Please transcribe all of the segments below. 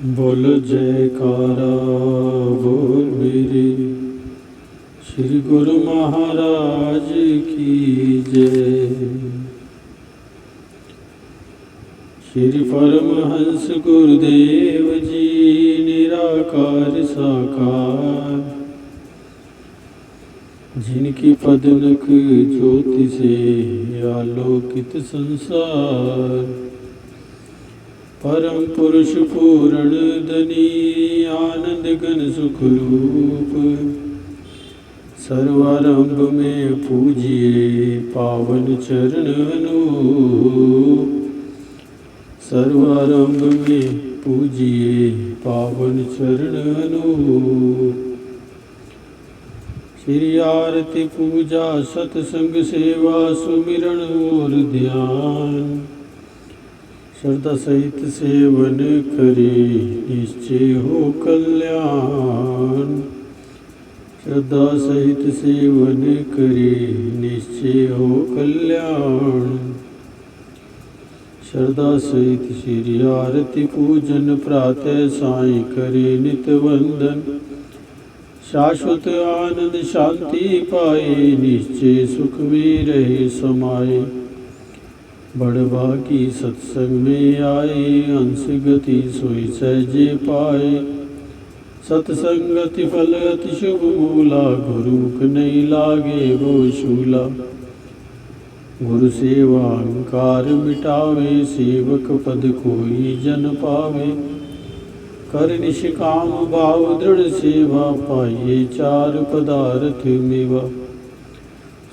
बोल जयकारा बोल मेरे श्री गुरु महाराज की जय। श्री परमहंस गुरुदेव जी निराकार साकार, जिनकी पदनक ज्योति से आलोकित संसार। परम पुरुष पूर्ण धनी आनंद घन सुख रूप, सर्वारंभ में पूजिए पावन चरण अनूप। सर्वारंभ में पूजिए पावन चरण अनूप। श्री आरती पूजा सत्संग सेवा सुमिरन और ध्यान, श्रद्धा सहित सेवन करे निश्चय हो कल्याण। श्रद्धा सहित सेवन करे निश्चय हो कल्याण। श्रद्धा सहित श्री आरती पूजन प्रातः सायं करे नित वंदन। शाश्वत आनंद शांति पाए निश्चय सुख में रहे समाये। बड़भागी सत्संग में आए अंश गति सोई सहजे पाए। सत्संगति फल अति शुभ मूला, गुरु नहीं लागे वो शूला। गुरु सेवा अहंकार मिटावे, सेवक पद कोई जन पावे। कर निष्काम भाव दृढ़ सेवा, पाइये चार पदार्थ मेवा।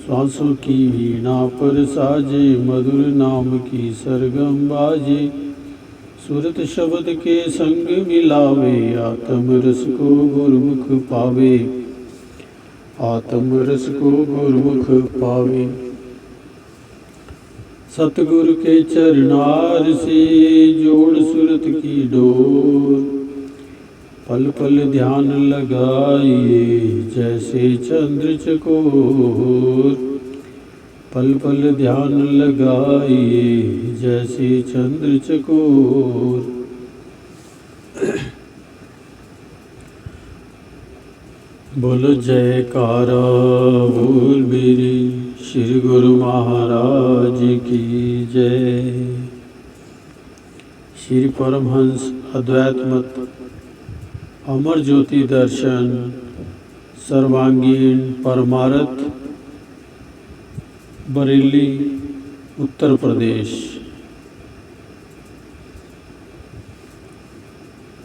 श्वासों की वीणा पर साजे, मधुर नाम की सरगम बाजे। सुरत शब्द के संग मिलावे, आत्म रस को गुरुमुख पावे। आत्म रस को गुरुमुख पावे। सतगुरु के चरणार से जोड़ सुरत की डोर। पल पल ध्यान लगाइए जैसे चंद्र चकोर। पल पल ध्यान लगाइए जैसे चंद्र चकोर। बोलो जयकारा बोल मेरे श्री गुरु महाराज की जय। श्री परमहंस अद्वैत मत अमर ज्योति दर्शन सर्वांगीण परमार्थ, बरेली उत्तर प्रदेश।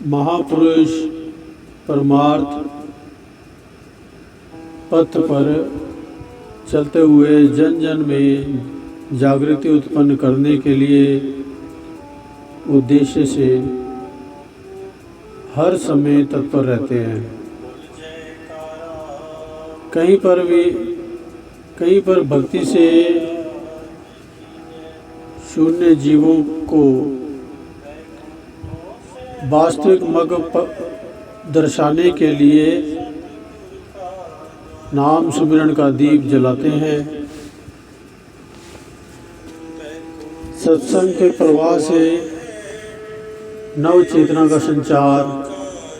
महापुरुष परमार्थ पथ पर चलते हुए जन जन में जागृति उत्पन्न करने के लिए उद्देश्य से हर समय तत्पर रहते हैं। कहीं पर भक्ति से शून्य जीवों को वास्तविक मग दर्शाने के लिए नाम सुमिरन का दीप जलाते हैं। सत्संग के प्रवाह से नव चेतना का संचार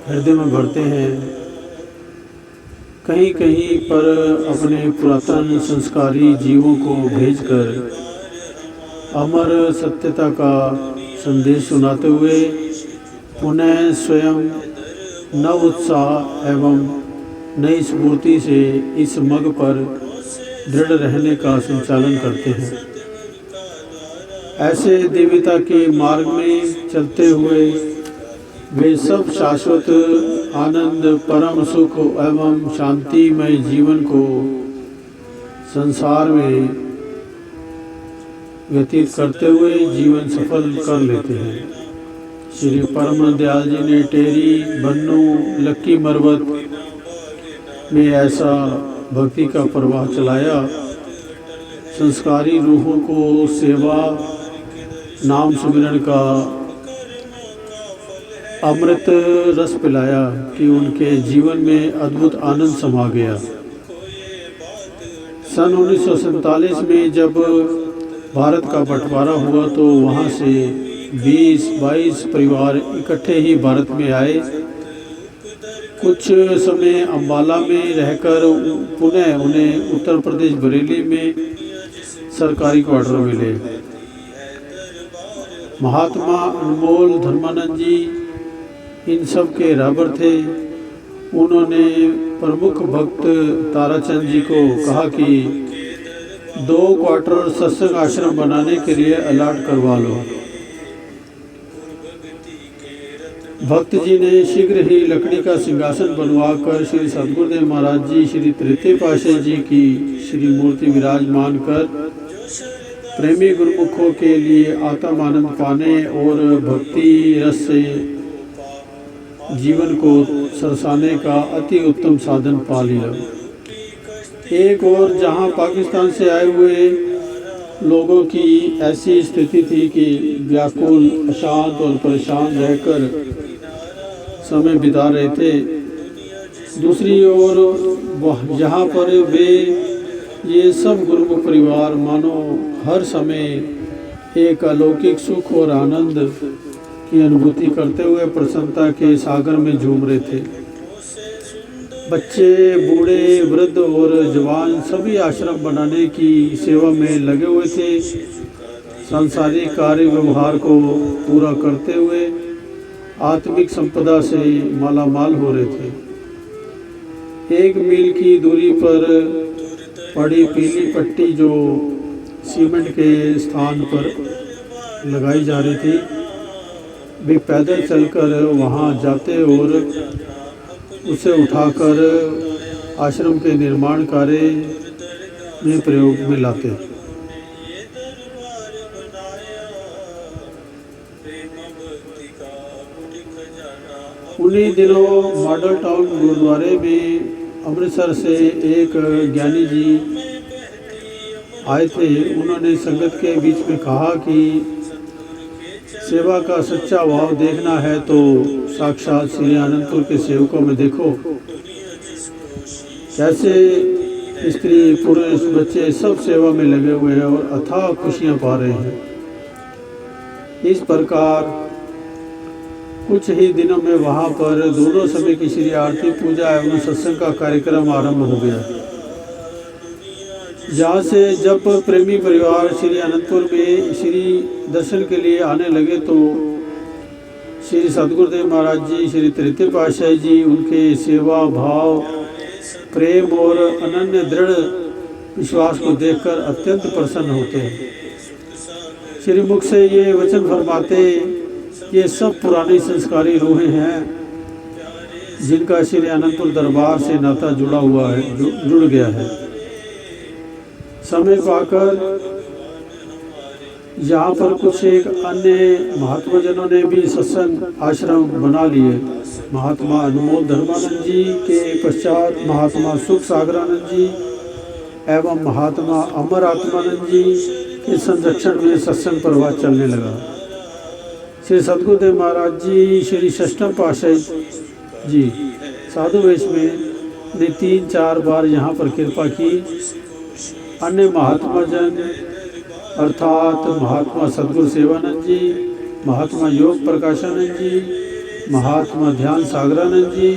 हृदय में भरते हैं। कहीं कहीं पर अपने पुरातन संस्कारी जीवों को भेजकर अमर सत्यता का संदेश सुनाते हुए पुनः स्वयं नव उत्साह एवं नई स्फूर्ति से इस मग पर दृढ़ रहने का संचालन करते हैं। ऐसे दिव्यता के मार्ग में चलते हुए वे सब शाश्वत आनंद, परम सुख एवं शांतिमय जीवन को संसार में व्यतीत करते हुए जीवन सफल कर लेते हैं। श्री परम दयाल जी ने टेरी, बन्नू, लक्की मरवत में ऐसा भक्ति का प्रवाह चलाया। संस्कारी रूहों को सेवा नाम सुमिरन का अमृत रस पिलाया कि उनके जीवन में अद्भुत आनंद समा गया। सन 1947 में जब भारत का बंटवारा हुआ तो वहाँ से 20-22 परिवार इकट्ठे ही भारत में आए। कुछ समय अम्बाला में रहकर पुनः उन्हें उत्तर प्रदेश बरेली में सरकारी क्वार्टर मिले। महात्मा अनमोल धर्मानंद जी इन सब के रहबर थे। उन्होंने प्रमुख भक्त ताराचंद जी को कहा कि 2 क्वार्टर सत्संग आश्रम बनाने के लिए अलाट करवा लो। भक्त जी ने शीघ्र ही लकड़ी का सिंहासन बनवाकर श्री सद्गुरुदेव महाराज जी, श्री तृतीय पातशाही जी की श्री मूर्ति विराजमान कर प्रेमी गुरुमुखों के लिए आत्म आनंद पाने और भक्ति रस से जीवन को सरसाने का अति उत्तम साधन पा लिया। एक और जहां पाकिस्तान से आए हुए लोगों की ऐसी स्थिति थी कि व्याकुल, अशांत और परेशान रहकर समय बिता रहे थे, दूसरी ओर जहाँ पर वे ये सब गुरुमुख परिवार मानो हर समय एक अलौकिक सुख और आनंद की अनुभूति करते हुए प्रसन्नता के सागर में झूम रहे थे। बच्चे, बूढ़े, वृद्ध और जवान सभी आश्रम बनाने की सेवा में लगे हुए थे, सांसारिक कार्य व्यवहार को पूरा करते हुए आत्मिक संपदा से मालामाल हो रहे थे। 1 मील की दूरी पर पड़ी पीली पट्टी जो सीमेंट के स्थान पर लगाई जा रही थी, वे पैदल चलकर वहां जाते और उसे उठाकर आश्रम के निर्माण कार्य में प्रयोग में लाते। उन्हीं दिनों मॉडल टाउन गुरुद्वारे में अमृतसर से एक ज्ञानी जी आए थे। उन्होंने संगत के बीच में कहा कि सेवा का सच्चा भाव देखना है तो साक्षात श्री आनंदपुर के सेवकों में देखो, कैसे स्त्री, पुरुष, बच्चे सब सेवा में लगे हुए हैं और अथाह खुशियां पा रहे हैं। इस प्रकार कुछ ही दिनों में वहां पर दोनों समय की श्री आरती, पूजा एवं सत्संग का कार्यक्रम आरंभ हो गया। जहाँ से जब प्रेमी परिवार श्री अनंतपुर में श्री दर्शन के लिए आने लगे तो श्री सद्गुरुदेव महाराज जी, श्री तृतीय पातशाही जी उनके सेवा भाव, प्रेम और अनन्य दृढ़ विश्वास को देखकर अत्यंत प्रसन्न होते हैं। श्री मुख से ये वचन फरमाते, ये सब पुरानी संस्कारी रूहें हैं जिनका श्री अनंतपुर दरबार से नाता जुड़ा हुआ है, जुड़ गया है। समय पाकर यहाँ पर कुछ एक अन्य महात्माजनों ने भी सत्संग आश्रम बना लिए। महात्मा अनमोल धर्मानंद जी के पश्चात महात्मा सुख सागरानंद जी एवं महात्मा अमर आत्मानंद जी के संरक्षण में सत्संग प्रवाह चलने लगा। श्री सद्गुरुदेव महाराज जी, श्री षष्ठम पातशाही जी साधु वेश में ने 3-4 बार यहाँ पर कृपा की। अन्य महात्माजन अर्थात महात्मा सद्गुरु सेवानंद जी, महात्मा योग प्रकाशानंद जी, महात्मा ध्यान सागरानंद जी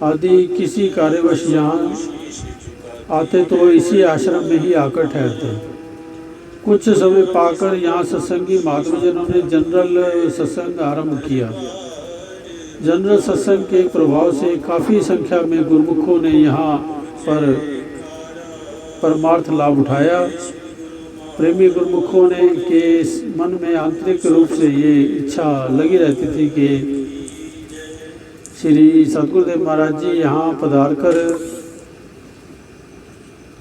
आदि किसी कार्यवश यहाँ आते तो इसी आश्रम में ही आकर ठहरते। कुछ समय पाकर यहाँ सत्संगी महात्माजनों ने जनरल सत्संग आरंभ किया। जनरल सत्संग के प्रभाव से काफ़ी संख्या में गुरुमुखों ने यहाँ पर परमार्थ लाभ उठाया। प्रेमी गुरुमुखों ने के मन में आंतरिक रूप से ये इच्छा लगी रहती थी कि श्री सद्गुरुदेव महाराज जी यहाँ पधार कर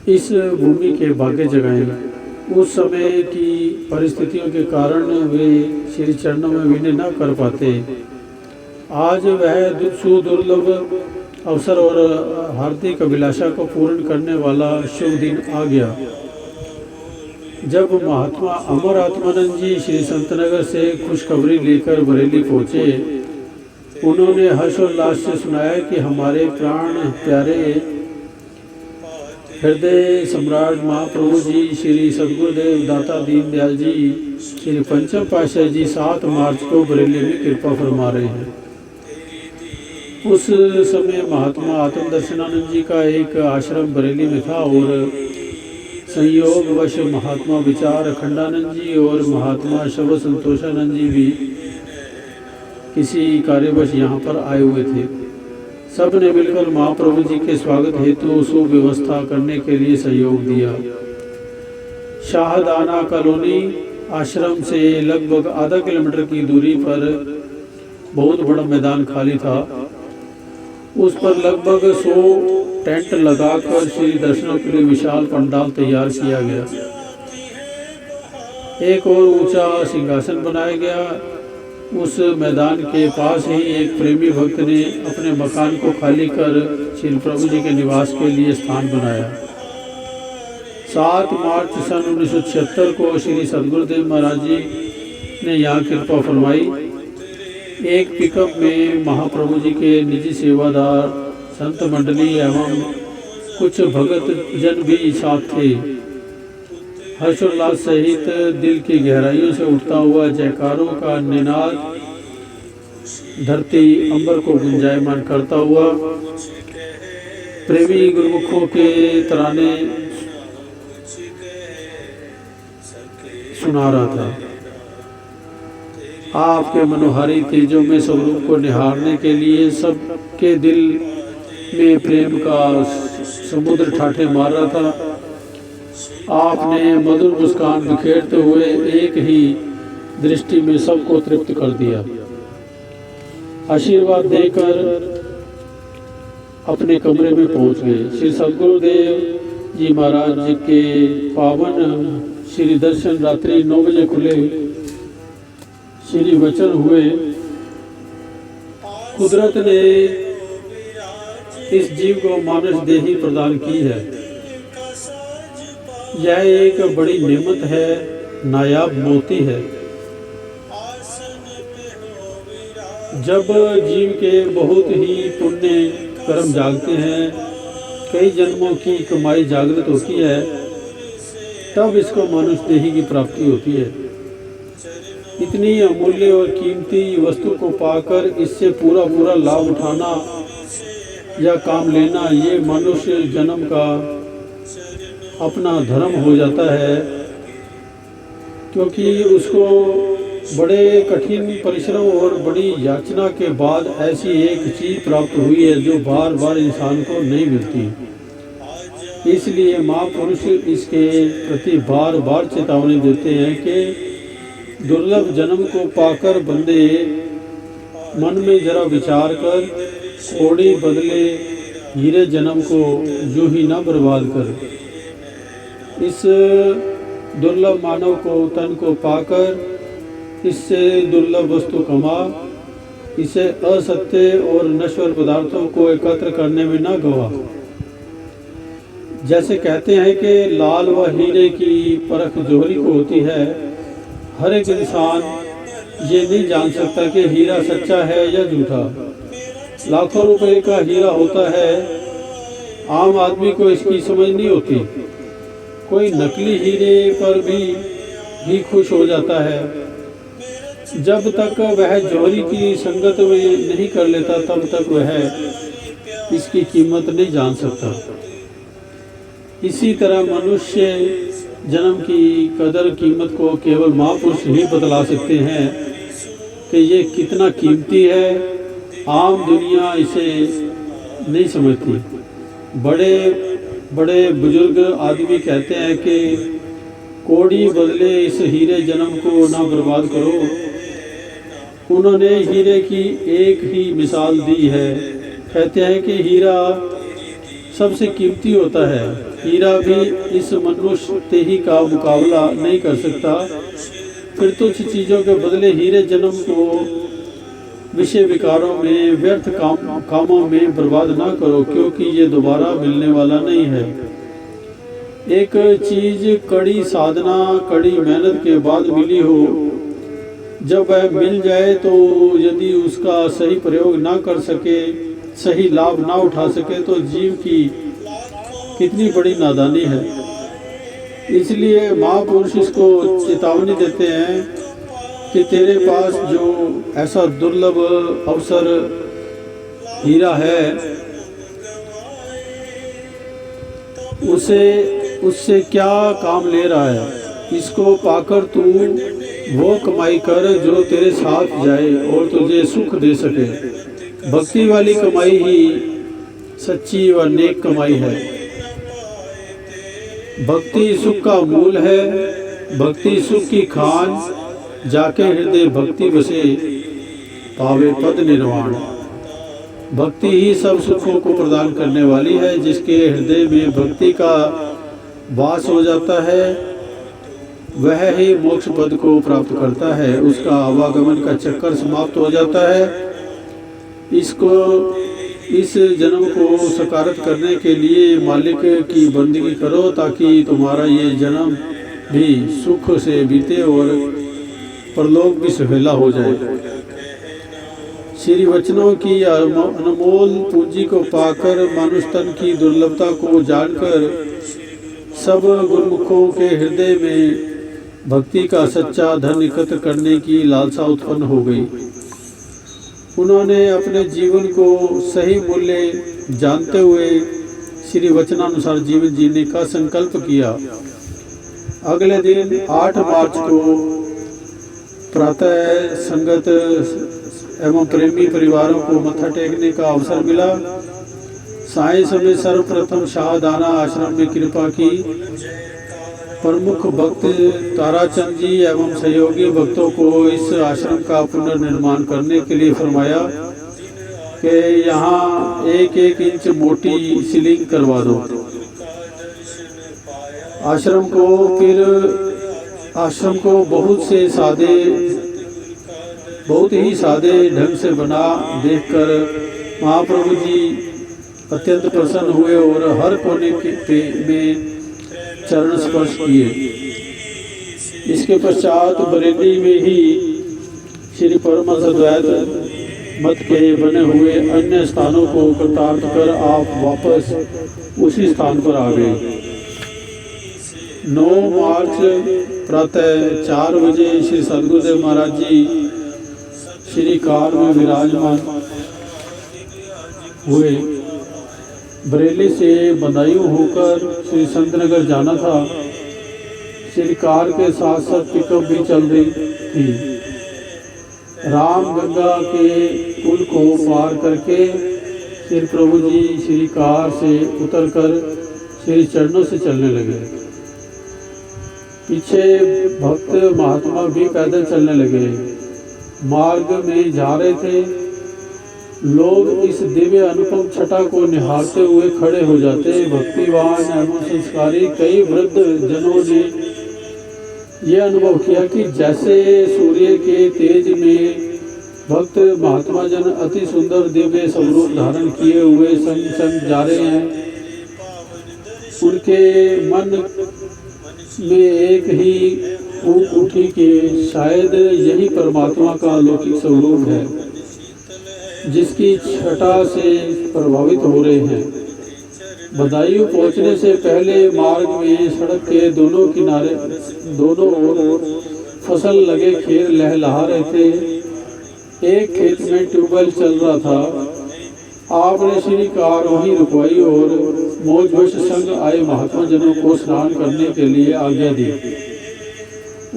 इस भूमि के भाग्य जगाएं। उस समय की परिस्थितियों के कारण वे श्री चरणों में विनय न कर पाते। आज वह सुदुर्लभ अवसर और हार्दिक अभिलाषा को पूर्ण करने वाला शुभ दिन आ गया जब महात्मा अमर आत्मानंद जी श्री संतनगर से खुशखबरी लेकर बरेली पहुँचे। उन्होंने हर्षोल्लास से सुनाया कि हमारे प्राण प्यारे हृदय सम्राट महाप्रभु जी श्री सदगुरुदेव दाता दीनदयाल जी श्री पंचम पातशाह जी 7 मार्च को बरेली में कृपा फरमा रहे हैं। उस समय महात्मा आत्म दर्शनानंद जी का एक आश्रम बरेली में था और संयोगवश महात्मा विचार अखंडानंद जी और महात्मा शव संतोषानंद जी भी किसी कार्यवश यहाँ पर आए हुए थे। सब ने मिलकर महाप्रभु जी के स्वागत हेतु सुव्यवस्था करने के लिए सहयोग दिया। शाहदाना कॉलोनी आश्रम से लगभग आधा किलोमीटर की दूरी पर बहुत बड़ा मैदान खाली था। उस पर लगभग 100 टेंट लगाकर श्री दर्शनों के लिए विशाल पंडाल तैयार किया गया। एक और ऊंचा सिंहासन बनाया गया। उस मैदान के पास ही एक प्रेमी भक्त ने अपने मकान को खाली कर श्री प्रभु जी के निवास के लिए स्थान बनाया। 7 मार्च सन 1976 को श्री सदगुरुदेव महाराज जी ने यहाँ कृपा फरमाई। एक पिकअप में महाप्रभु जी के निजी सेवादार, संत मंडली एवं कुछ भगत जन भी साथ थे। हर्षोल्लास सहित दिल की गहराइयों से उठता हुआ जयकारों का निनाद धरती अंबर को गुंजायमान करता हुआ प्रेमी गुरुमुखों के तराने सुना रहा था। आपके मनोहारी तेजों में स्वरूप को निहारने के लिए सबके दिल में प्रेम का समुद्र ठाठे मार रहा था। आपने मधुर मुस्कान बिखेरते हुए एक ही दृष्टि में सबको तृप्त कर दिया। आशीर्वाद देकर अपने कमरे में पहुंच गए। श्री सदगुरुदेव जी महाराज जी के पावन श्री दर्शन रात्रि 9 बजे खुले। श्री वचन हुए, कुदरत ने इस जीव को मानस देही प्रदान की है। यह एक बड़ी नेमत है, नायाब मोती है। जब जीव के बहुत ही पुण्य कर्म जागते हैं, कई जन्मों की कमाई जागृत होती है, तब इसको मनुष्य देही की प्राप्ति होती है। इतनी अमूल्य और कीमती वस्तु को पाकर इससे पूरा लाभ उठाना या काम लेना, ये मनुष्य जन्म का अपना धर्म हो जाता है, क्योंकि उसको बड़े कठिन परिश्रम और बड़ी याचना के बाद ऐसी एक चीज प्राप्त हुई है जो बार बार इंसान को नहीं मिलती। इसलिए महापुरुष इसके प्रति बार बार चेतावनी देते हैं कि दुर्लभ जन्म को पाकर बंदे मन में जरा विचार कर कोड़ी बदले हीरे जन्म को यूं ही ना बर्बाद कर। इस दुर्लभ मानव को तन को पाकर इससे दुर्लभ वस्तु कमा, इसे असत्य और नश्वर पदार्थों को एकत्र करने में ना गवा। जैसे कहते हैं कि लाल व हीरे की परख जोहरी को होती है, हर एक इंसान ये नहीं जान सकता कि हीरा सच्चा है या झूठा। लाखों रुपए का हीरा होता है, आम आदमी को इसकी समझ नहीं होती। कोई नकली हीरे पर भी खुश हो जाता है। जब तक वह जौहरी की संगत में नहीं कर लेता तब तक वह इसकी कीमत नहीं जान सकता। इसी तरह मनुष्य जन्म की कदर कीमत को केवल महापुरुष ही बतला सकते हैं कि ये कितना कीमती है। आम दुनिया इसे नहीं समझती। बड़े बड़े बुजुर्ग आदमी कहते हैं कि कोड़ी बदले इस हीरे जन्म को ना बर्बाद करो। उन्होंने हीरे की एक ही मिसाल दी है। कहते हैं कि हीरा सबसे कीमती होता है। हीरा भी इस मनुष्य देही का मुकाबला नहीं कर सकता। फिर तुच्छ चीज़ों के बदले हीरे जन्म को विषय विकारों में, व्यर्थ कामों में बर्बाद ना करो, क्योंकि ये दोबारा मिलने वाला नहीं है। एक चीज कड़ी साधना, कड़ी मेहनत के बाद मिली हो, जब वह मिल जाए तो यदि उसका सही प्रयोग ना कर सके, सही लाभ ना उठा सके, तो जीव की कितनी बड़ी नादानी है। इसलिए महापुरुष इसको चेतावनी देते हैं कि तेरे पास जो ऐसा दुर्लभ अवसर हीरा है, उससे क्या काम ले रहा है। इसको पाकर तू वो कमाई कर जो तेरे साथ जाए और तुझे सुख दे सके। भक्ति वाली कमाई ही सच्ची व नेक कमाई है। भक्ति सुख का मूल है। भक्ति सुख की खान, जाके हृदय भक्ति बसे, पावे पद निर्वाण। भक्ति ही सब सुखों को प्रदान करने वाली है। जिसके हृदय में भक्ति का वास हो जाता है वह ही मोक्ष पद को प्राप्त करता है। उसका आवागमन का चक्कर समाप्त हो जाता है। इस जन्म को सकारत करने के लिए मालिक की बंदगी करो, ताकि तुम्हारा ये जन्म भी सुख से बीते और परलोक भी सुहेला हो जाए। श्री वचनों की अनमोल पूंजी को पाकर, मनुष्य तन की दुर्लभता को जानकर सब गुरुमुखों के हृदय में भक्ति का सच्चा धन एकत्र करने की लालसा उत्पन्न हो गई। उन्होंने अपने जीवन को सही मूल्य जानते हुए श्री वचनानुसार जीवन जीने का संकल्प किया। अगले दिन 8 मार्च को प्रातः संगत एवं प्रेमी परिवारों को मत्था टेकने का अवसर मिला। साय समय सर्वप्रथम शाहदाना आश्रम में कृपा की। प्रमुख भक्त ताराचंद जी एवं सहयोगी भक्तों को इस आश्रम का पुनर्निर्माण करने के लिए फरमाया कि यहाँ 1-1 इंच मोटी सीलिंग करवा दो। आश्रम को बहुत ही सादे ढंग से बना देखकर महाप्रभु जी अत्यंत प्रसन्न हुए और हर कोने में चरण स्पर्श किए। इसके पश्चात बरेली में ही श्री परमहंस अद्वैत मत के बने हुए अन्य स्थानों को कृतार्थ कर आप वापस उसी स्थान पर आ गए। 9 मार्च प्रातः 4 बजे श्री सद्गुरुदेव महाराज जी श्री कार में विराजमान हुए। बरेली से बदायूं होकर श्री संतनगर जाना था। श्री कार के साथ साथ पिकअप भी चल रही थी। राम गंगा के पुल को पार करके श्री प्रभु जी श्री कार से उतरकर श्री चरणों से चलने लगे। पीछे भक्त महात्मा भी पैदल चलने लगे। मार्ग में जा रहे थे। लोग इस दिव्य अनुपम छटा को निहारते हुए खड़े हो जाते। भक्तिवान एवं संस्कारी कई वृद्ध जनों ने यह अनुभव किया कि जैसे सूर्य के तेज में भक्त महात्मा जन अति सुंदर दिव्य स्वरूप धारण किए हुए संग संग जा रहे हैं। उनके मन में एक ही ऊक उठी कि शायद यही परमात्मा का अलौकिक स्वरूप है, जिसकी छटा से प्रभावित हो रहे हैं। बदायूं पहुंचने से पहले मार्ग में सड़क के दोनों ओर फसल लगे खेत लहलहा रहे थे। एक खेत में ट्यूबवेल चल रहा था। आपने श्री कार वहीं रुकवाई और मौजवश संग आए महात्मा जनों को स्नान करने के लिए आज्ञा दी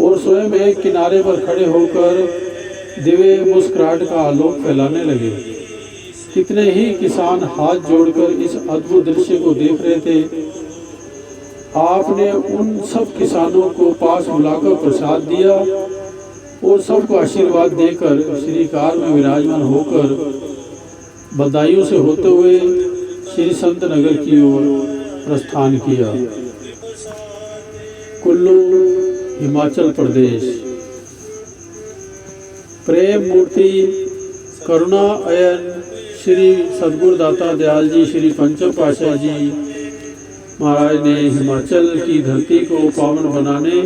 और स्वयं एक किनारे पर खड़े होकर दिव्य मुस्कुराहट का आलोक फैलाने लगे। कितने ही किसान हाथ जोड़कर इस अद्भुत दृश्य को देख रहे थे। आपने उन सब किसानों को पास बुलाकर प्रसाद दिया और सबको आशीर्वाद देकर श्री कार में विराजमान होकर बदायूं से होते हुए श्री संत नगर की ओर प्रस्थान किया। कुल्लू, हिमाचल प्रदेश। प्रेम मूर्ति करुणा अयन श्री सद्गुरुदाता दयाल जी श्री पंचम पातशाह जी महाराज ने हिमाचल की धरती को पावन बनाने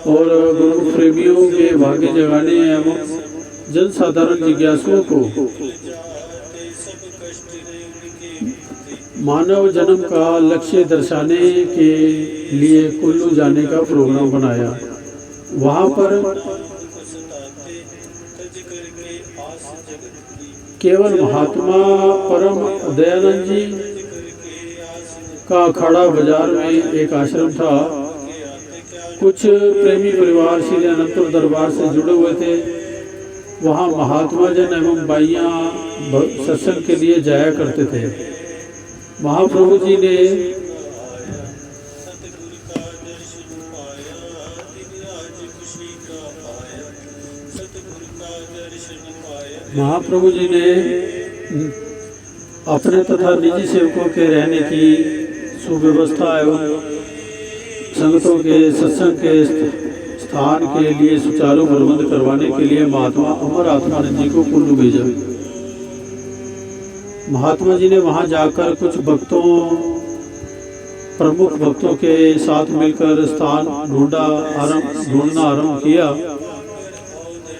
और गुरु प्रेमियों के भाग्य जगाने एवं जनसाधारण जिज्ञासुओं को मानव जन्म का लक्ष्य दर्शाने के लिए कुल्लू जाने का प्रोग्राम बनाया। वहाँ पर केवल महात्मा परम दयानंद जी का अखाड़ा बाजार में एक आश्रम था। कुछ प्रेमी परिवार श्री अनंतपुर दरबार से जुड़े हुए थे। वहाँ महात्मा जन एवं बाइयाँ सत्संग के लिए जाया करते थे। महाप्रभु जी ने अपने तथा निजी सेवकों के रहने की सुव्यवस्था एवं संगतों के सत्संग के स्थान के लिए सुचारू प्रबंध करवाने के लिए महात्मा अमर आत्मानंद जी को कुल्लू भेजा। महात्मा जी ने वहां जाकर कुछ प्रमुख भक्तों के साथ मिलकर स्थान ढूंढना आरंभ किया।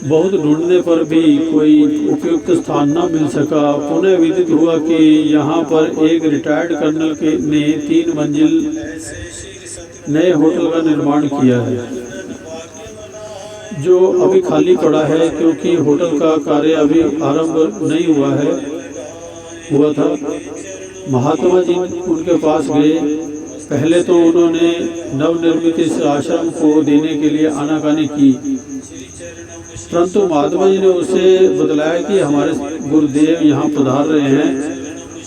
बहुत ढूंढने पर भी कोई उपयुक्त स्थान न मिल सका। पुनः विदित हुआ कि यहाँ पर एक रिटायर्ड कर्नल ने 3 मंजिल नए होटल का निर्माण किया है, जो अभी खाली पड़ा है क्योंकि होटल का कार्य अभी आरंभ नहीं हुआ था। महात्मा जी उनके पास गए। पहले तो उन्होंने नवनिर्मित इस आश्रम को देने के लिए आनाकानी की, परंतु महात्मा जी ने उसे बतलाया कि हमारे गुरुदेव यहाँ पधार रहे हैं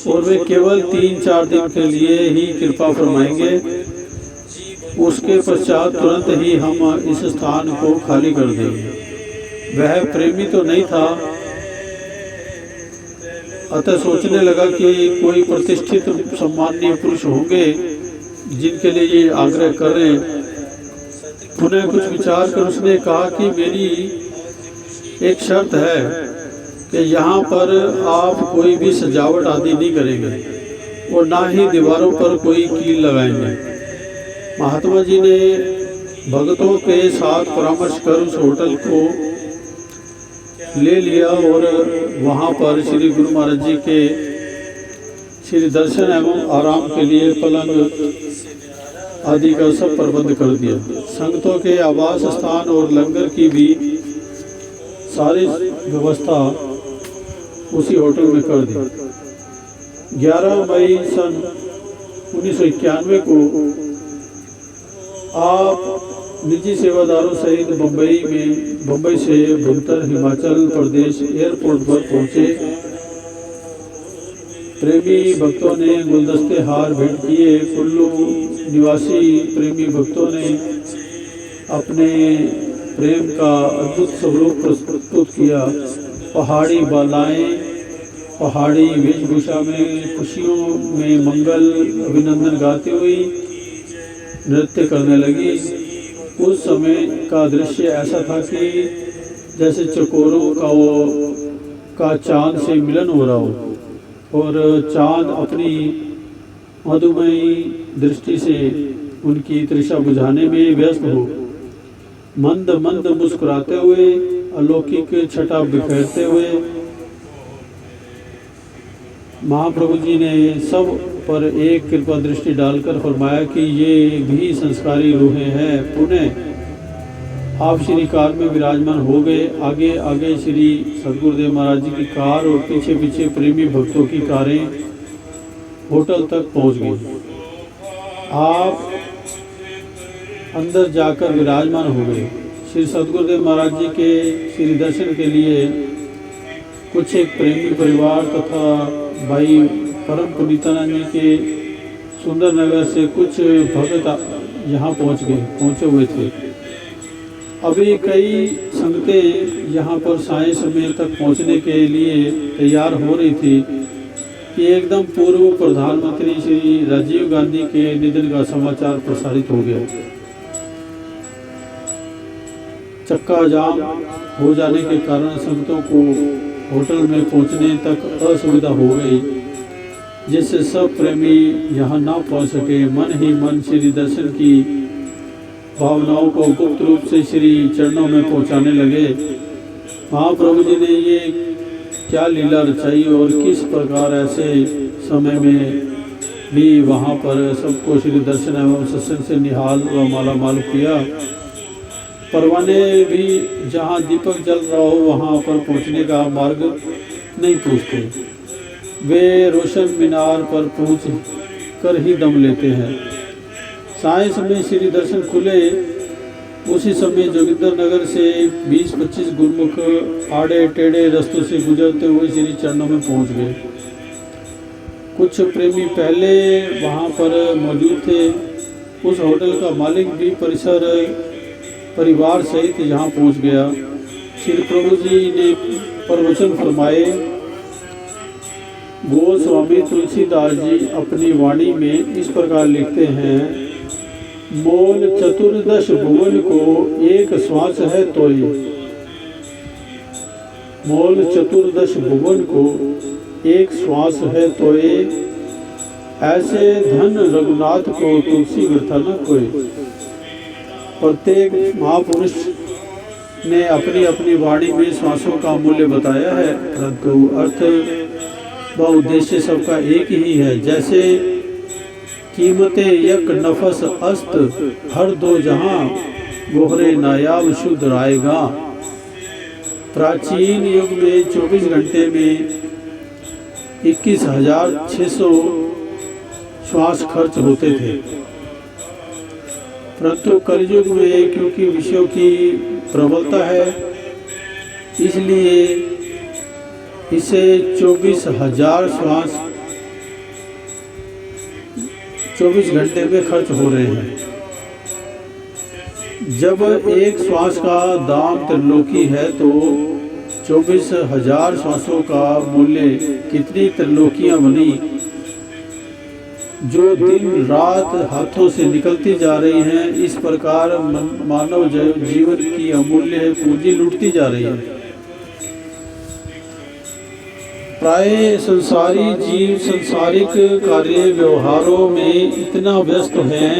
और वे केवल 3-4 दिन के लिए ही कृपा फरमाएंगे। उसके पश्चात तुरंत ही हम इस स्थान को खाली कर देंगे। वह प्रेमी तो नहीं था, अतः सोचने लगा कि कोई प्रतिष्ठित सम्माननीय पुरुष होंगे जिनके लिए ये आग्रह करें। पुनः कुछ विचार कर उसने कहा कि मेरी एक शर्त है कि यहाँ पर आप कोई भी सजावट आदि नहीं करेंगे और ना ही दीवारों पर कोई कील लगाएंगे। महात्मा जी ने भक्तों के साथ परामर्श कर उस होटल को ले लिया और वहाँ पर श्री गुरु महाराज जी के श्री दर्शन एवं आराम के लिए पलंग आदि का सब प्रबंध कर दिया। संगतों के आवास स्थान और लंगर की भी सारी व्यवस्था उसी होटल में कर दी। 11 मई सन 1991 को आप निजी सेवादारों सहित बम्बई से भुंतर हिमाचल प्रदेश एयरपोर्ट पर पहुंचे। प्रेमी भक्तों ने गुलदस्ते हार भेंट किए। कुल्लू निवासी प्रेमी भक्तों ने अपने प्रेम का अद्भुत स्वरूप प्रस्तुत किया। पहाड़ी बालाएं पहाड़ी वेशभूषा में खुशियों में मंगल अभिनंदन गाती हुई नृत्य करने लगी। उस समय का दृश्य ऐसा था कि जैसे चकोरों का चांद से मिलन हो रहा हो और चांद अपनी मधुमयी दृष्टि से उनकी तृषा बुझाने में व्यस्त हो। मंद मंद मुस्कुराते हुए अलौकिक छटा बिखेरते हुए महाप्रभु जी ने सब पर एक कृपा दृष्टि डालकर फरमाया कि ये भी संस्कारी रूहें हैं। पुनः आप श्री कार में विराजमान हो गए। आगे आगे श्री सदगुरुदेव महाराज जी की कार और पीछे पीछे प्रेमी भक्तों की कारें होटल तक पहुंच गई। आप अंदर जाकर विराजमान हो गए। श्री सदगुरुदेव महाराज जी के श्री दर्शन के लिए कुछ एक प्रेमी परिवार तथा भाई परम पुनीतानंद जी के सुंदर नगर से कुछ भक्त यहाँ पहुँचे हुए थे। अभी कई संगतें यहाँ पर साय समय तक पहुँचने के लिए तैयार हो रही थी कि एकदम पूर्व प्रधानमंत्री श्री राजीव गांधी के निधन का समाचार प्रसारित हो गया। चक्का जाम हो जाने के कारण संगतों को होटल में पहुंचने तक असुविधा हो गई, जिससे सब प्रेमी यहाँ ना पहुंच सके। मन ही मन श्री दर्शन की भावनाओं को गुप्त रूप से श्री चरणों में पहुंचाने लगे। महाप्रभु जी ने ये क्या लीला रचाई और किस प्रकार ऐसे समय में भी वहाँ पर सबको श्री दर्शन एवं सत्संग से निहाल व मालामाल किया। परवाने भी जहाँ दीपक जल रहा हो वहाँ पर पहुँचने का मार्ग नहीं पूछते, वे रोशन मीनार पर पहुँच कर ही दम लेते हैं। साय समय श्री दर्शन खुले, उसी समय जोगिंदर नगर से 20-25 गुरमुख आड़े टेढ़े रास्तों से गुजरते हुए श्री चरणों में पहुँच गए। कुछ प्रेमी पहले वहाँ पर मौजूद थे। उस होटल का मालिक भी परिवार सहित यहाँ पहुँच गया। श्री प्रभु जी ने प्रवचन फरमाए। गोस्वामी तुलसीदास जी अपनी वाणी में इस प्रकार लिखते हैं, मोल 14 भुवन को एक श्वास है तोय। मोल 14 भुवन को एक श्वास है तोय, ऐसे धन रघुनाथ को तुलसी व्यर्था न कोय। प्रत्येक महापुरुष ने अपनी अपनी वाणी में श्वासों का मूल्य बताया है, परंतु अर्थ व उद्देश्य सबका एक ही है। जैसे कीमते यक नफस अस्त हर दो जहां, गोहरे नायाब शुद्ध रायगा। प्राचीन युग में 24 घंटे में 21,600 श्वास खर्च होते थे, परंतु कलयुग में क्योंकि विषयों की प्रबलता है, इसलिए इसे 24,000 श्वास 24 घंटे में खर्च हो रहे हैं। जब एक श्वास का दाम त्रिलोकी है तो 24,000 श्वासों का मूल्य कितनी त्रिलोकियां बनी, जो दिन रात हाथों से निकलती जा रही हैं। इस प्रकार मानव जीवन की अमूल्य पूंजी लूटती जा रही है। प्राय संसारी जीव संसारिक कार्य व्यवहारों में इतना व्यस्त हैं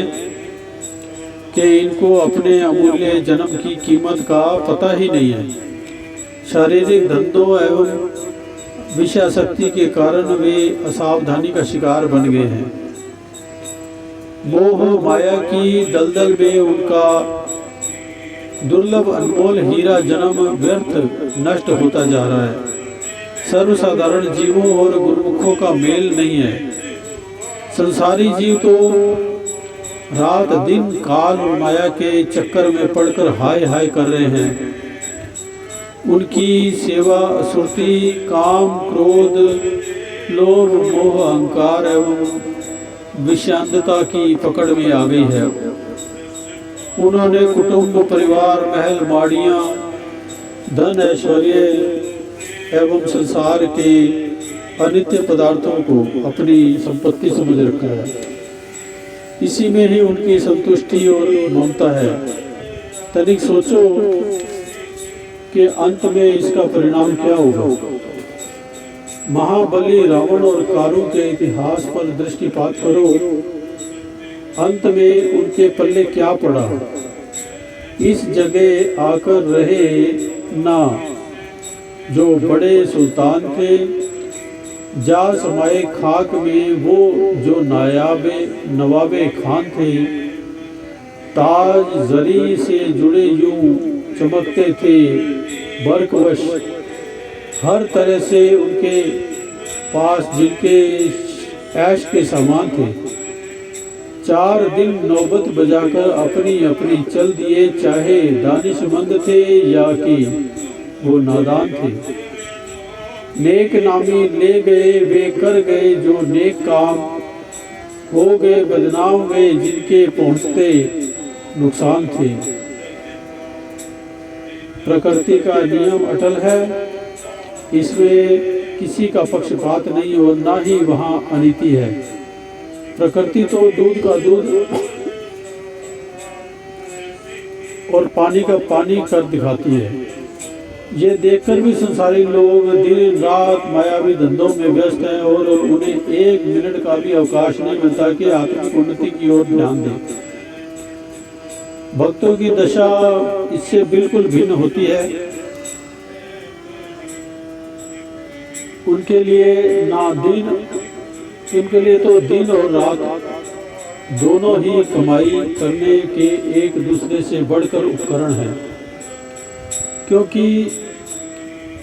कि इनको अपने अमूल्य जन्म की कीमत का पता ही नहीं है। शारीरिक धंधों एवं विषयासक्ति के कारण वे असावधानी का शिकार बन गए हैं। मोह माया की दलदल में उनका दुर्लभ अनमोल हीरा जन्म व्यर्थ नष्ट होता जा रहा है। सर्वसाधारण जीवों और गुरुमुखों का मेल नहीं है। संसारी जीव तो रात दिन काल और माया के चक्कर में पड़कर हाय हाय कर रहे हैं। उनकी सेवा सुरती काम क्रोध लोभ मोह अहंकार एवं विषांतता की पकड़ में आ गई है। उन्होंने कुटुंब परिवार महल माड़ियाँ धन ऐश्वर्य एवं संसार के अनित्य पदार्थों को अपनी संपत्ति समझ रखा है। इसी में ही उनकी संतुष्टि और ममता है। तनिक सोचो कि अंत में इसका परिणाम क्या होगा। महाबली रावण और कारू के इतिहास पर दृष्टिपात करो, अंत में उनके पल्ले क्या पड़ा। इस जगह आकर रहे ना जो बड़े सुल्तान थे, जा समाये खाक में वो जो नवाबे खान थे। ताज जरी से जुड़े यूं चमकते थे बरकवश, हर तरह से उनके पास जिनके ऐश के सामान थे। 4 दिन नौबत बजाकर अपनी अपनी चल दिए, चाहे दानिशमंद थे या कि वो नादान थे। नेक नामी ले गए वे कर गए जो नेक काम, हो गए बदनाम वे जिनके पहुँचते नुकसान थे। प्रकृति का नियम अटल है, इसमें किसी का पक्षपात नहीं और ना ही वहाँ अनीति है। प्रकृति तो दूध का दूध और पानी का पानी कर दिखाती है। ये देखकर भी संसारी लोग दिन रात मायावी धंधों में व्यस्त हैं और उन्हें 1 मिनट का भी अवकाश नहीं मिलता कि आत्मिक उन्नति की ओर ध्यान दें। भक्तों की दशा इससे बिल्कुल भिन्न होती है। उनके लिए ना दिन उनके लिए तो दिन और रात दोनों ही कमाई करने के एक दूसरे से बढ़कर उपकरण हैं, क्योंकि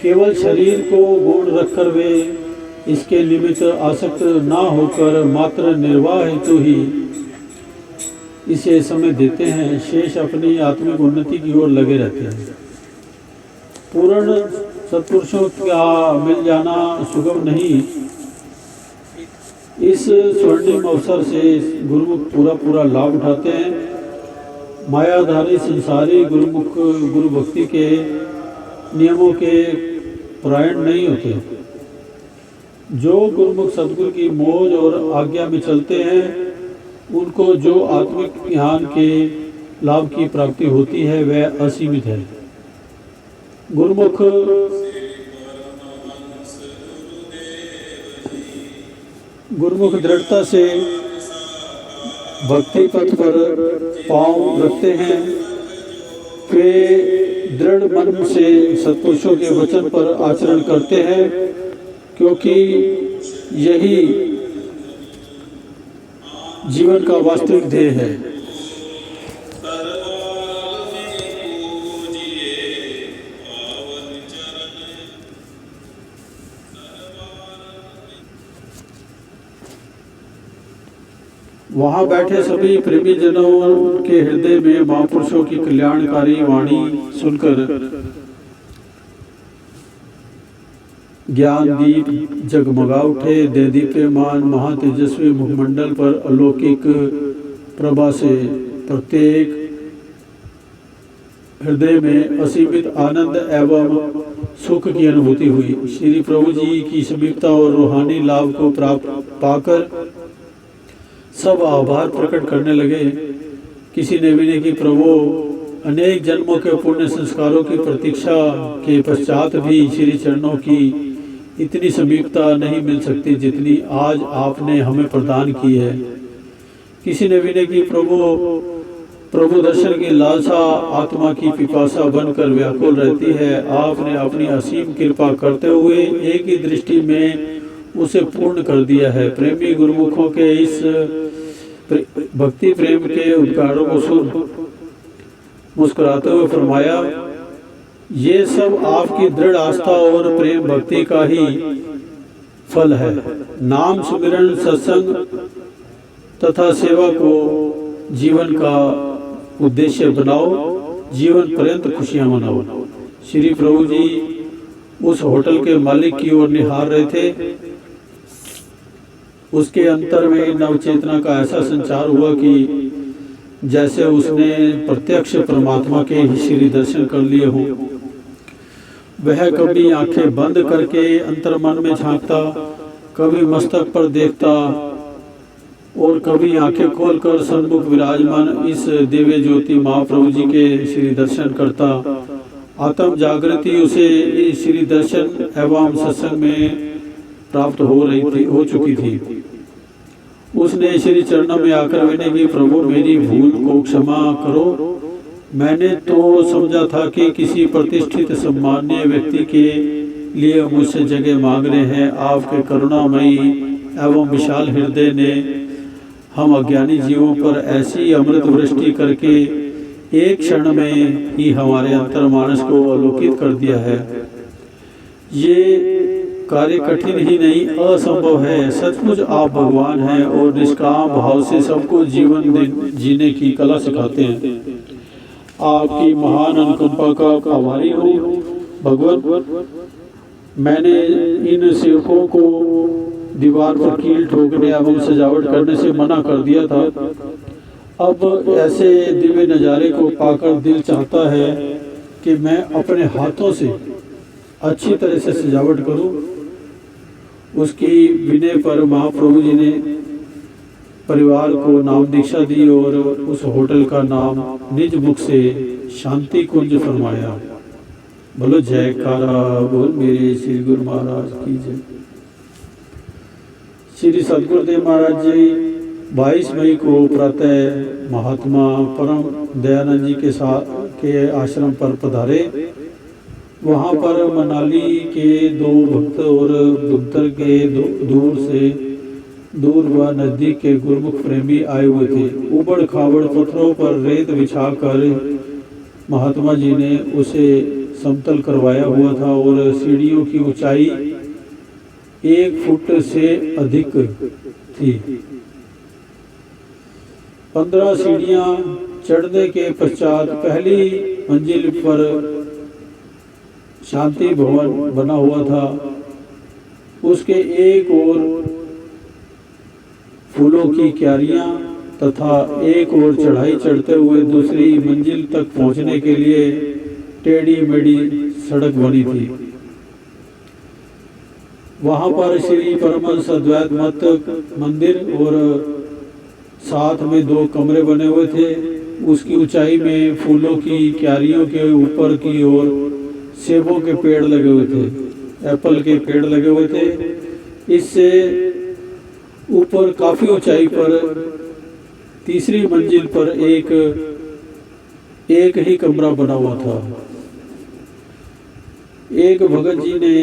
केवल शरीर को गौण रखकर वे इसके निमित्त आसक्त ना होकर मात्र निर्वाह हेतु ही इसे समय देते हैं, शेष अपनी आत्मिक उन्नति की ओर लगे रहते हैं। पूर्ण सत्पुरुषों का मिल जाना सुगम नहीं। इस स्वर्णिम अवसर से गुरुमुख पूरा लाभ उठाते हैं। मायाधारी संसारी गुरुमुख गुरु भक्ति के नियमों के परायण नहीं होते। जो गुरुमुख सदगुरु की मौज और आज्ञा में चलते हैं, उनको जो आत्मिक ज्ञान के लाभ की प्राप्ति होती है वह असीमित है। गुरुमुख दृढ़ता से भक्ति पथ पर पांव रखते हैं। वे दृढ़ मन से सत्पुरुषों के वचन पर आचरण करते हैं, क्योंकि यही जीवन का वास्तविक ध्येय है। वहां बैठे सभी प्रेमी जनों के हृदय में महापुरुषों की कल्याणकारी वाणी सुनकर ज्ञान दीप जगमगा उठे। देदीप्यमान महातेजस्वी मुखमंडल पर अलौकिक प्रभा से प्रत्येक हृदय में असीमित आनंद एवं सुख की अनुभूति हुई। श्री प्रभु जी की समीपता और रूहानी लाभ को प्राप्त पाकर सब आभार प्रकट करने लगे। किसी ने भी नहीं कि प्रभु, अनेक जन्मों के पुण्य संस्कारों की प्रतीक्षा के पश्चात भी श्री चरणों की इतनी समीपता नहीं मिल सकती जितनी आज आपने हमें प्रदान की है। किसी ने भी नहीं कि प्रभु दर्शन की लालसा आत्मा की पिपासा बनकर व्याकुल रहती है। आपने अपनी असीम कृपा करते हुए एक ही दृष्टि में उसे पूर्ण कर दिया है। प्रेमी गुरुमुखों के इस भक्ति प्रेम के उद्गारों को सुन मुस्कुराते हुए फरमाया, ये सब आपकी दृढ़ आस्था और प्रेम भक्ति का ही फल है। नाम सुमिरन, सत्संग तथा सेवा को जीवन का उद्देश्य बनाओ, जीवन पर्यंत खुशियां मनाओ। श्री प्रभु जी उस होटल के मालिक की ओर निहार रहे थे। उसके अंतर में नवचेतना का ऐसा संचार हुआ कि जैसे उसने प्रत्यक्ष परमात्मा के ही श्री दर्शन कर लिए हों। वह कभी आंखें बंद करके अंतर्मन में झांकता, कभी मस्तक पर देखता और कभी आंखें खोलकर सन्मुख विराजमान इस दिव्य ज्योति महाप्रभु जी के श्री दर्शन करता। आत्म जागृति उसे इस श्री दर्शन एवं सत्संग में प्राप्त हो चुकी थी। उसने श्री चरणों में आकर विनय की, प्रभु मेरी भूल को क्षमा करो। मैंने तो समझा था कि किसी प्रतिष्ठित सम्मानीय व्यक्ति के लिए मुझसे जगह मांग रहे हैं। आपके करुणामयी एवं विशाल हृदय ने हम अज्ञानी जीवों पर ऐसी अमृत वृष्टि करके एक क्षण में ही हमारे अंतर्मानस को आलोकित कर दिया है। ये कार्य कठिन ही नहीं, असंभव है। सचमुच आप भगवान हैं और निष्काम भाव से सबको जीवन जीने की कला सिखाते हैं। आपकी महान अनुकंपा का आभारी हूँ भगवान। मैंने इन सेवकों को दीवार पर कील ठोकने एवं सजावट करने से मना कर दिया था। अब ऐसे दिव्य नज़ारे को पाकर दिल चाहता है कि मैं अपने हाथों से अच्छी तरह से सजावट करूं। उसकी विनय पर महाप्रभु जी ने परिवार को नाम दीक्षा दी और उस होटल का नाम निज मुख से शांति कुंज फरमाया। बोलो जयकारा बोल मेरे श्री गुरु महाराज की जय। श्री सदगुरुदेव महाराज जी 22 मई को प्रातः महात्मा परम दयानंद जी के आश्रम पर पधारे। वहाँ पर मनाली के 2 भक्त और बुद्धर के दूर से दूर व नजदीक के गुरुमुख प्रेमी आए हुए थे। उबड़ खाबड़ पत्थरों पर रेत बिछाकर महात्मा जी ने उसे समतल करवाया हुआ था और सीढ़ियों की ऊंचाई 1 फुट से अधिक थी। 15 सीढ़ियां चढ़ने के पश्चात पहली मंजिल पर शांति भवन बना हुआ था। उसके एक ओर फूलों की क्यारियां तथा एक और चढ़ाई चढ़ते हुए दूसरी मंजिल तक पहुंचने के लिए टेढ़ी मेढ़ी सड़क बनी थी। वहां पर श्री परमहंस अद्वैत मत मंदिर और साथ में 2 कमरे बने हुए थे। उसकी ऊंचाई में फूलों की क्यारियों के ऊपर की ओर सेबों के पेड़ लगे हुए थे, एप्पल के पेड़ लगे हुए थे। इससे ऊपर काफी ऊंचाई पर तीसरी मंजिल पर एक ही कमरा बना हुआ था। एक भगत जी ने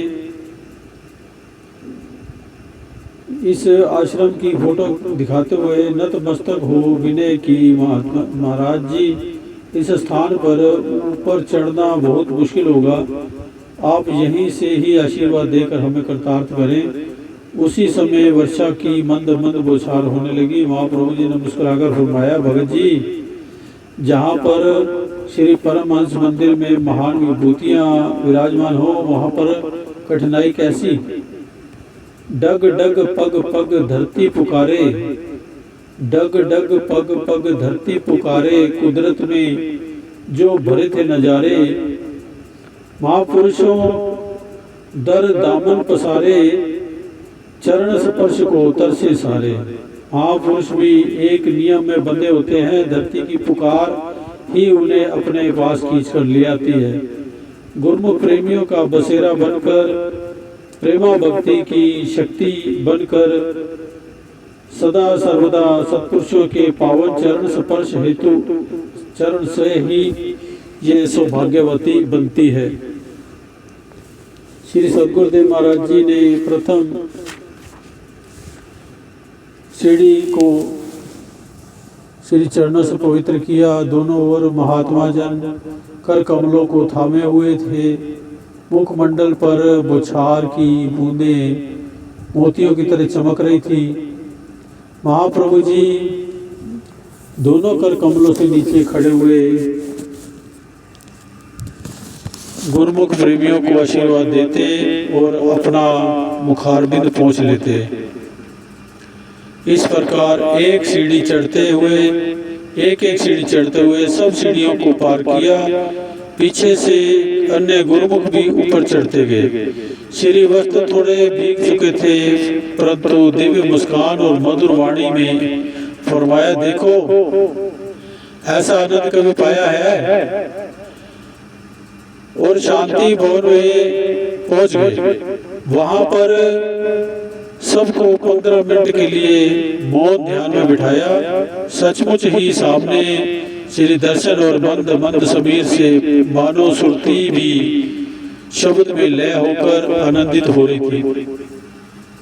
इस आश्रम की फोटो दिखाते हुए नतमस्तक हो विनय की, महाराज जी इस स्थान पर ऊपर चढ़ना बहुत मुश्किल होगा, आप यहीं से ही आशीर्वाद देकर हमें कृतार्थ करें। उसी समय वर्षा की मंद मंद बौछार होने लगी। महाप्रभु जी ने मुस्कुराकर फरमाया, भगत जी जहाँ पर श्री परमहंस मंदिर में महान विभूतियाँ विराजमान हो वहाँ पर कठिनाई कैसी। डग डग पग पग धरती पुकारे, डग डग पग पग धरती पुकारे, कुदरत में जो भरे थे नजारे, महापुरुषों दर दामन पसारे, चरण स्पर्श को तरसे सारे। महापुरुष भी एक नियम में बंधे होते हैं, धरती की पुकार ही उन्हें अपने पास खींच कर ले आती है। गुरुमुख प्रेमियों का बसेरा बनकर, प्रेमा भक्ति की शक्ति बनकर सदा सर्वदा सत्पुरुषों के पावन चरण स्पर्श हेतु चरण से ही ये सौभाग्यवती बनती है। श्री सद्गुरुदेव महाराज जी ने प्रथम सीढ़ी को श्री चरणों से पवित्र किया। दोनों ओर महात्मा जन कर कमलों को थामे हुए थे। मुखमंडल पर बौछार की बूंदें मोतियों की तरह चमक रही थी। महाप्रभु जी दोनों कर कमलों से नीचे खड़े हुए गुरुमुख प्रेमियों को आशीर्वाद देते और अपना मुखारबिंद पहुँच लेते। इस प्रकार एक सीढ़ी चढ़ते हुए एक सीढ़ी चढ़ते हुए सब सीढ़ियों को पार किया। पीछे से अन्य गुरुमुख भी ऊपर चढ़ते गए। श्री वस्त्र थोड़े भीग चुके थे, परंतु दिव्य मुस्कान और मधुर वाणी में फरमाया, देखो ऐसा आनंद कभी पाया है। और शांति भवन में पहुंच गए। वहां पर सबको 15 मिनट के लिए मौन ध्यान में बिठाया। सचमुच ही सामने श्री दर्शन और मंद मंद समीर से मानो सुरती भी शब्द में लय होकर आनंदित हो रही थी।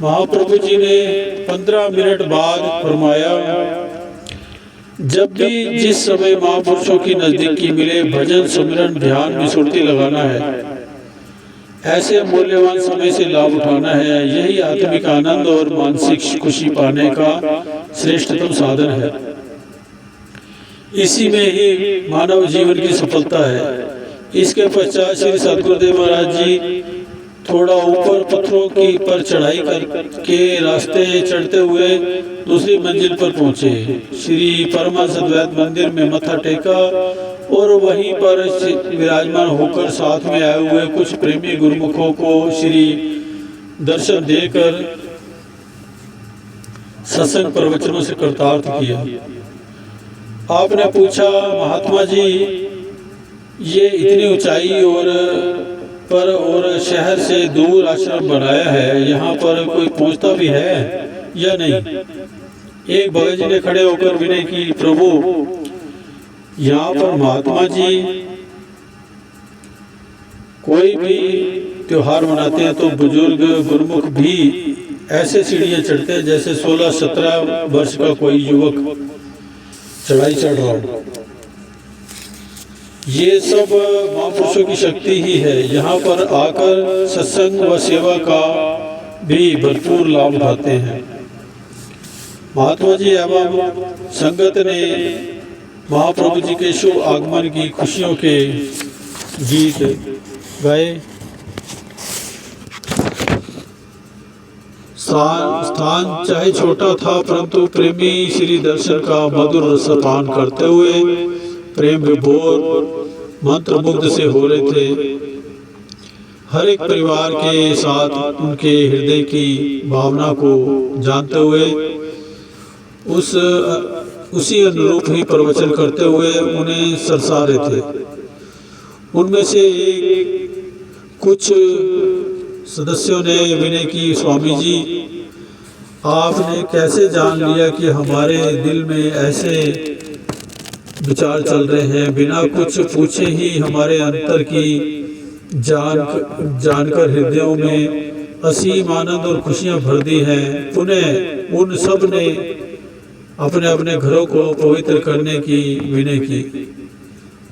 महाप्रभु जी ने 15 मिनट बाद फरमाया, जब भी जिस समय महापुरुषों की नजदीकी मिले भजन सुमिरन ध्यान में सुरती लगाना है, ऐसे मूल्यवान समय से लाभ उठाना है। यही आत्मिक आनंद और मानसिक खुशी पाने का श्रेष्ठतम साधन है। इसी में ही मानव जीवन की सफलता है। इसके पश्चात श्री सद्गुरुदेव महाराज जी थोड़ा ऊपर पत्थरों की पर चढ़ाई करके रास्ते चढ़ते हुए दूसरी मंजिल पर पहुंचे। श्री परमहंस अद्वैत मंदिर में मत्था टेका और वहीं पर विराजमान होकर साथ में आए हुए कुछ प्रेमी गुरुमुखों को श्री दर्शन देकर सत्संग प्रवचनों से कृतार्थ किया। आपने पूछा, महात्मा जी ये इतनी ऊंचाई और शहर से दूर आश्रम बनाया है, यहाँ पर कोई पहुँचता भी है या नहीं? एक भगत जी ने खड़े होकर विनय की, प्रभु यहाँ पर महात्मा जी कोई भी त्योहार मनाते हैं तो बुजुर्ग गुरुमुख भी ऐसे सीढ़ियां चढ़ते हैं जैसे 16-17 वर्ष का कोई युवक चढ़ाई चढ़ रहा हो। ये सब महापुरुषों की शक्ति ही है। यहाँ पर आकर सत्संग व सेवा का भी भरपूर लाभ उठाते हैं। महात्मा जी एवं संगत ने महाप्रभु जी के शुभ आगमन की खुशियों के गीत गाए। स्थान चाहे छोटा था, परंतु प्रेमी श्री दर्शन का मधुर रसपान करते हुए प्रेम विभोर मंत्र मुग्ध से हो रहे थे। हर एक परिवार के साथ उनके हृदय की भावना को जानते हुए उसी अनुरूप ही प्रवचन करते हुए उन्हें सरसा रहे थे। उनमें से कुछ सदस्यों ने विनय की, स्वामी जी आपने कैसे जान लिया कि हमारे दिल में ऐसे विचार चल रहे हैं? बिना कुछ पूछे ही हमारे अंतर की जानकर हृदयों में असीम आनंद और खुशियां भर दी हैं। पुनः उन सब ने अपने अपने घरों को पवित्र करने की विनय की।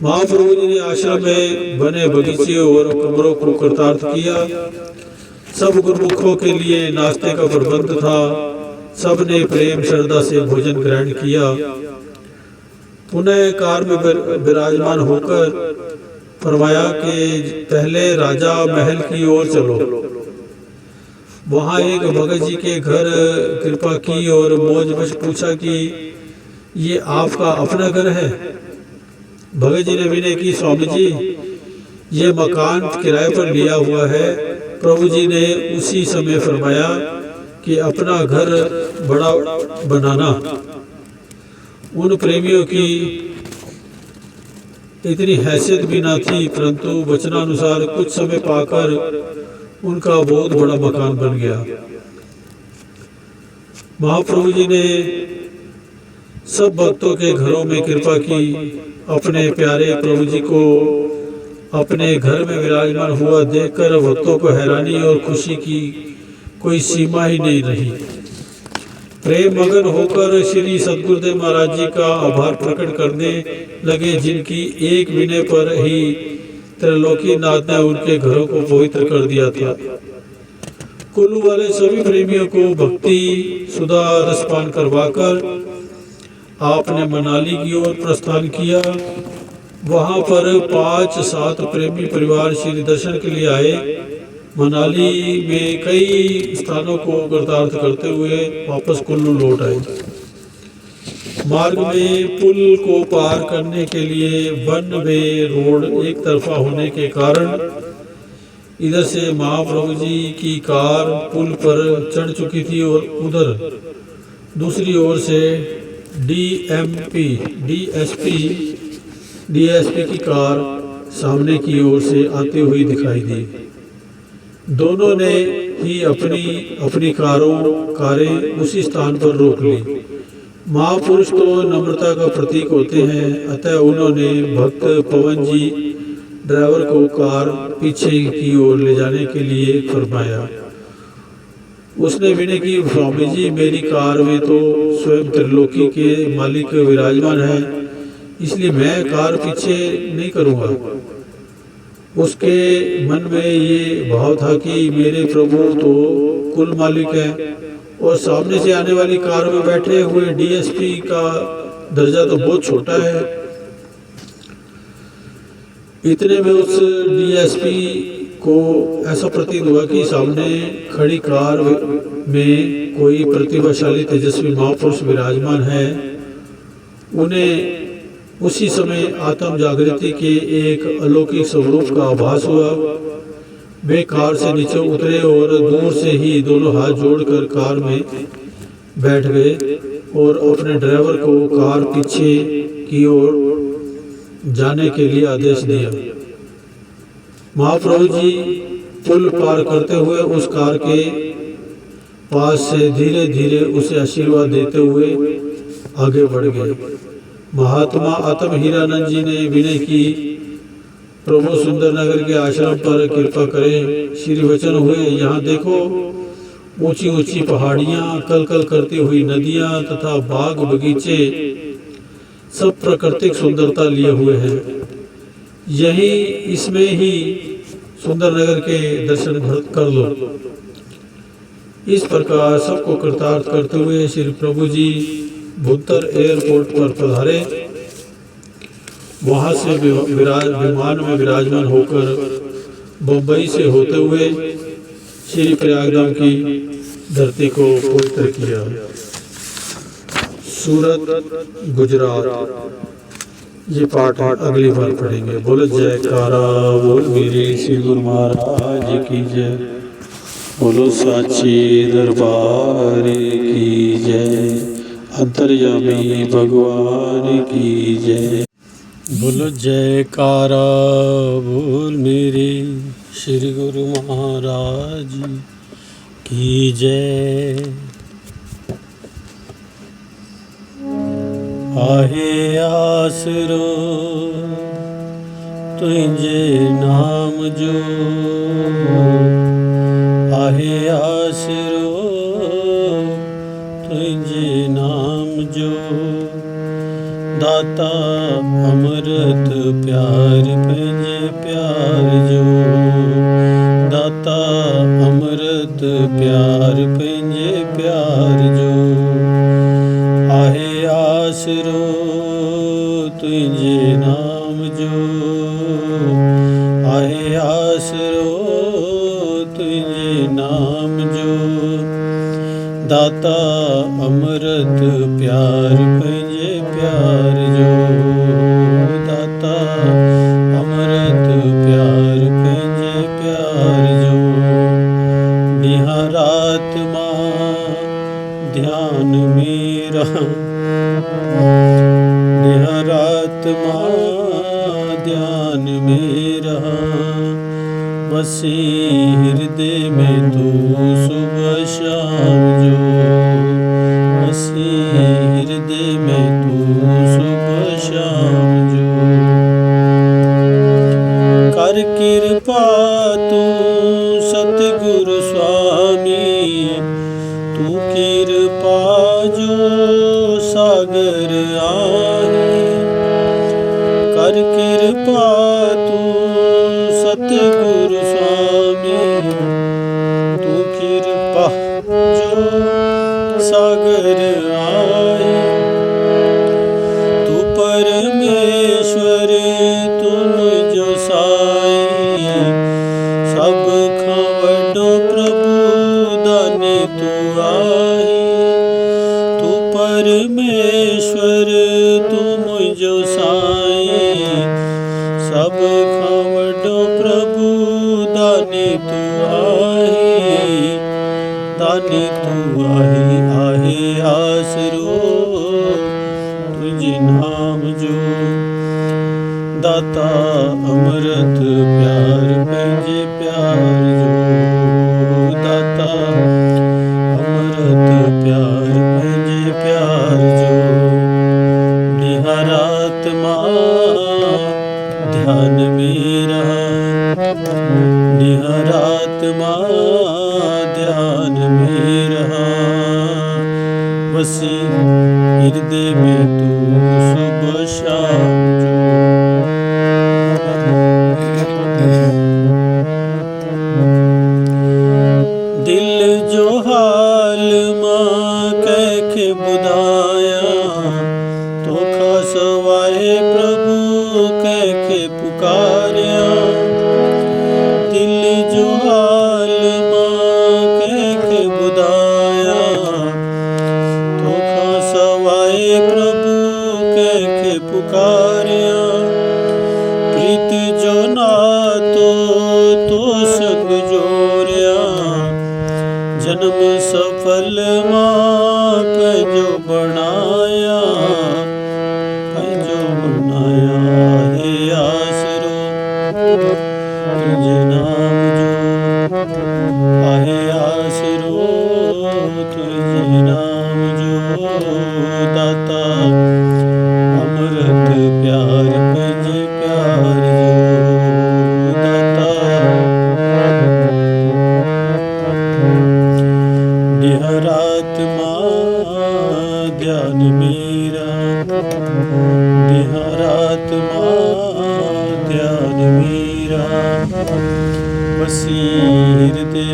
महाप्रभु जी ने आश्रम में बने बगीचे और कमरों को कृतार्थ किया। सब गुरुमुखों के लिए नाश्ते का प्रबंध था। सब ने प्रेम श्रद्धा से भोजन ग्रहण किया। पुनः कार में विराजमान होकर फरमाया कि पहले राजा महल की ओर चलो। वहाँ एक भगत जी के घर कृपा की और मौज पूछा कि ये आपका अपना घर है? भगत जी ने विनय की, स्वामी जी ये मकान किराए पर लिया हुआ है। प्रभु जी ने उसी समय फरमाया कि अपना घर बड़ा बनाना। उन प्रेमियों की इतनी हैसियत भी ना थी, परंतु वचनानुसार कुछ समय पाकर उनका बहुत बड़ा मकान बन गया। महाप्रभु जी ने सब भक्तों के घरों में कृपा की। अपने प्यारे प्रभु जी को अपने घर में विराजमान हुआ देखकर भक्तों को हैरानी और खुशी की कोई सीमा ही नहीं रही। प्रेम मगन होकर श्री सद्गुरुदेव महाराज जी का आभार प्रकट करने लगे, जिनकी एक विनय पर ही त्रैलोकीनाथ ने उनके घरों को पवित्र कर दिया था। कुल्लू वाले सभी प्रेमियों को भक्ति सुधा रसपान करवाकर आपने मनाली की ओर प्रस्थान किया। वहां पर 5-7 प्रेमी परिवार श्री दर्शन के लिए आए। मनाली में कई स्थानों को कृतार्थ करते हुए वापस कुल्लू लौट आए। मार्ग में पुल को पार करने के लिए वन वे रोड एक तरफा होने के कारण इधर से महाप्रभु जी की कार पुल पर चढ़ चुकी थी और उधर दूसरी ओर से डीएसपी की कार सामने की ओर से आती हुई दिखाई दी। दोनों ने ही अपनी कारें उसी स्थान पर रोक ली। महापुरुष तो नम्रता का प्रतीक होते हैं, अतः उन्होंने भक्त पवन जी ड्राइवर को कार पीछे की ओर ले जाने के लिए फरमाया। उसने विनय की, स्वामी जी मेरी कार में तो स्वयं त्रिलोकी के मालिक विराजमान है, इसलिए मैं कार पीछे नहीं करूँगा। उसके मन में ये भाव था कि मेरे प्रभु तो कुल मालिक है और सामने से आने वाली कार में बैठे हुए डीएसपी का दर्जा तो बहुत छोटा है। इतने में उस डीएसपी को ऐसा प्रतीत हुआ कि सामने खड़ी कार में कोई प्रतिभाशाली तेजस्वी महापुरुष विराजमान है। उन्हें उसी समय आत्म जागृति के एक अलौकिक स्वरूप का आभास हुआ। वे कार से नीचे उतरे और दूर से ही दोनों हाथ जोड़कर कार में बैठ गए और अपने ड्राइवर को कार पीछे की ओर जाने के लिए आदेश दिया। महाप्रभु जी पुल पार करते हुए उस कार के पास से धीरे धीरे उसे आशीर्वाद देते हुए आगे बढ़ गए। महात्मा आत्म हीरानंद जी ने विनय की, प्रभु सुंदर नगर के आश्रम पर कृपा करें। श्री वचन हुए, यहाँ देखो ऊंची ऊंची पहाड़ियां, कल कल करती हुई नदियां तथा बाग बगीचे सब प्राकृतिक सुंदरता लिए हुए हैं। यही इसमें ही सुंदर नगर के दर्शन कर लो। इस प्रकार सबको कृतार्थ करते हुए श्री प्रभु जी भुत्तर एयरपोर्ट पर पधारे। वहां से विमान में विराजमान होकर बम्बई से होते हुए श्री प्रयागधाम की धरती को पवित्र किया। सूरत गुजरात। ये पाठ अगली बार पढ़ेंगे। बोलो जयकारा बोल मेरे श्री गुरु महाराज की जय। बोलो साची दरबार की जय। अंतर्यामी भगवान की जय। बोलो जयकारा बोल मेरे श्री गुरु महाराज की जय। आहे आसरो तुझे नाम जो, आहे आसरो तुझे नाम जो, दाता अमृत प्यार पंहिंजे प्यार जो, दाता अमृत प्यार पंहिंजे प्यार जो। आहे आसरो तुझे नाम जो, आहे आसरो तुझे नाम जो, दाता अमृत प्यार पंहिंजे प्यार जो, दाता अमृत प्यार पंहिंजे प्यार जो। निहारात मां ध्यान मेरा, निहारात मां ध्यान मेरा, बसी हृदय में तू सुबह शाम जो, बसी हृदय में तू सुबह शाम जो। कर कृपा तू सतगुरु स्वामी, तू कृपा जो सागर आहे। कर कृपा तू सतगुरु स्वामी, तू कृपा जो सागर आए। तू परमेश्वर तुम जो साई, सब खां वड्डो प्रभु दानी तू आई। तू परमेश्वर तुम जो साई, सब खां वड्डो प्रभु दानी तू आई, दानी तू आई। आहे आसरो तुझे नाम जो, दाता अमृत प्यार पंहिंजे प्यार जो, दाता अमृत प्यार पंहिंजे प्यार जो। निहारात मां ध्यान मेरा, निहारात मां ध्यान मेरा, बसी हृदय में तू सुबह शाम जो। दिल जो हाल मां कैखे बुधाया, तो खास वाहे प्रभु कैखे पुकारिया। दिल जो हाल मां कैखे बुधाया, तो खास वाहे प्रभु कैखे पुकारिया। प्रीत जो नातो तो संग जोरिया, जन्म सफल मां पंहिंजो बणाया, पंहिंजो बणाया। आहे आसरो तुझे नाम जो, आहे आसरो तुझे नाम जो, दाता अमृत प्यार पंहिंजे प्यार जो, दाता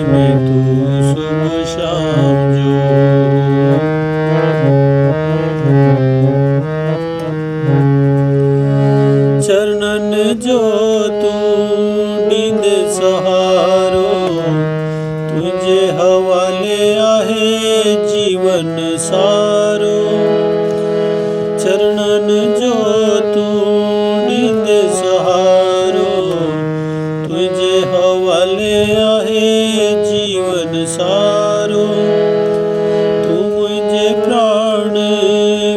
में तू सुबह शाम जो। चरणन जो तू नींद सहारो, तुझे हवाले आहे जीवन सारो। चरणन जो तू नींद सहारो, तुझे हवाले आहे जीवन सारो। तू मुझे प्राण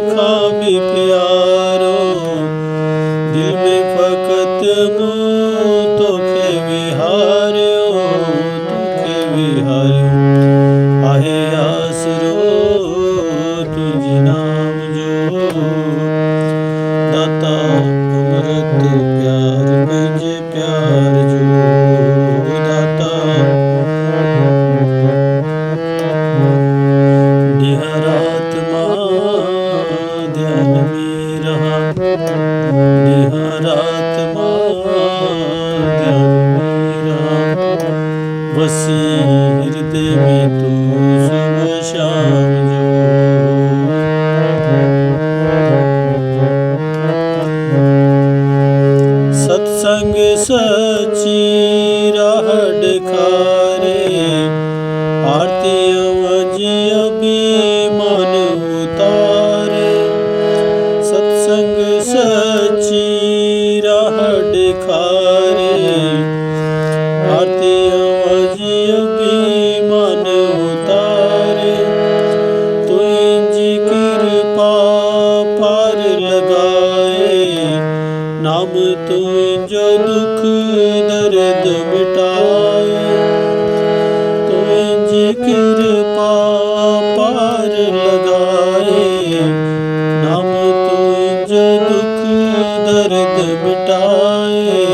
खाबी प्यारो, दिल में फकत मुँह तोखे विहार्यो, तोखे विहार्यो। आहे आसरो तुझे नाम जो, दाता अमृत प्यार पंहिंजे प्यार जो। दाता ॾींहं रात मां ध्यान में रहां, ॾींहं रात मां ध्यान में रहां। वसी हृदय में तू सुबह शाम जो। सत्संग सची राह ॾेखारे, आरती अवज अभिमान उतारे। सत्संग सची राह ॾेखारे, आरती अवज अभिमान उतारे। तुझी कृपा पार लगाए, नाम तुझो दुख दर्द मिटाए। तुझी कृपा पार लगाए, नाम तुझो दुख दर्द मिटाए,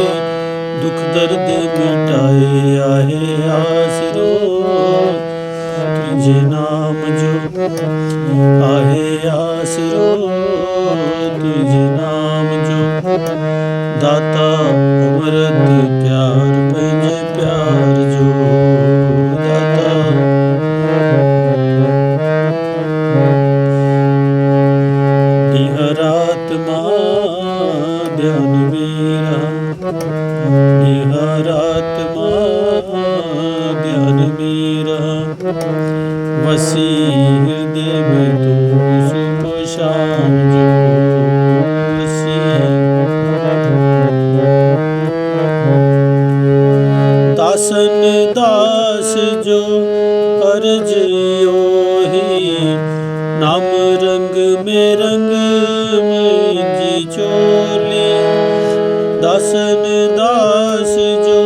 दुख दर्द मिटाए। आहे आसरो तुझे नाम जो, आहे आसरो तुझे नाम जो। दाता अमृत प्यार पंहिंजे प्यार जो। दाता ॾींहं रात मां ध्यान में रहां, ॾींहं रात मां ध्यान में रहां। वसी हृदय में तू सुबह शाम जो। वसी दासन दास जो अर्ज यो ही, नाम रंग में रंग मुंहिंजी चोली। दासन दास जो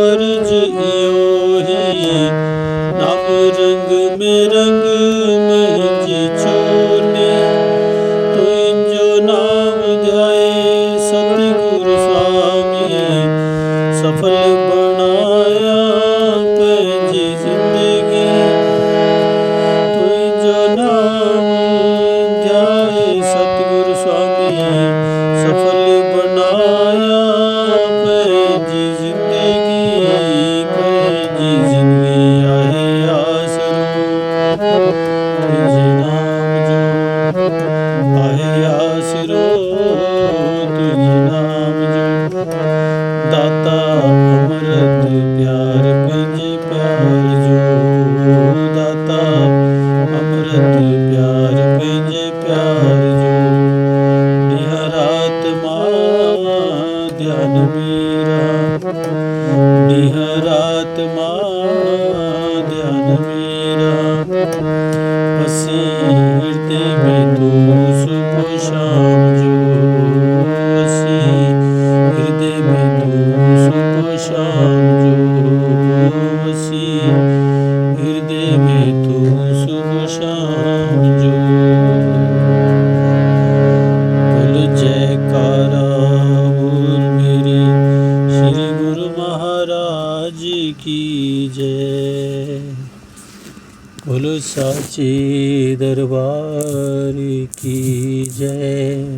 अर्ज यो ही, नाम रंग में रंग मुंहिंजी चोली। तुझो नाम ध्याए सतगुरु स्वामी, सफल बनाया पंहिंजी जिंदगी। तुझो नाम ध्याए सतगुरु स्वामी, सफल बनाया पंहिंजी जिंदगी, पंहिंजी जिंदगी। आहे आसरो तुझे नाम जो, आहे आसरो तुझे नाम जो। दाता अमृत प्यार पंहिंजे प्यार जो। दाता अमृत प्यार पंहिंजे प्यार जो। ॾींहं रात मां ध्यान में रहां, ॾींहं रात मां ध्यान में रहां। वसी हृदय में तू सुबह शाम जो। वसी हृदय में तू सुबह शाम जो। वसी हृदय में तू सुबह शाम जो। बोल जयकारा बोल मेरे श्री गुरु महाराज की जय। बोलो साचे दरबार की जय।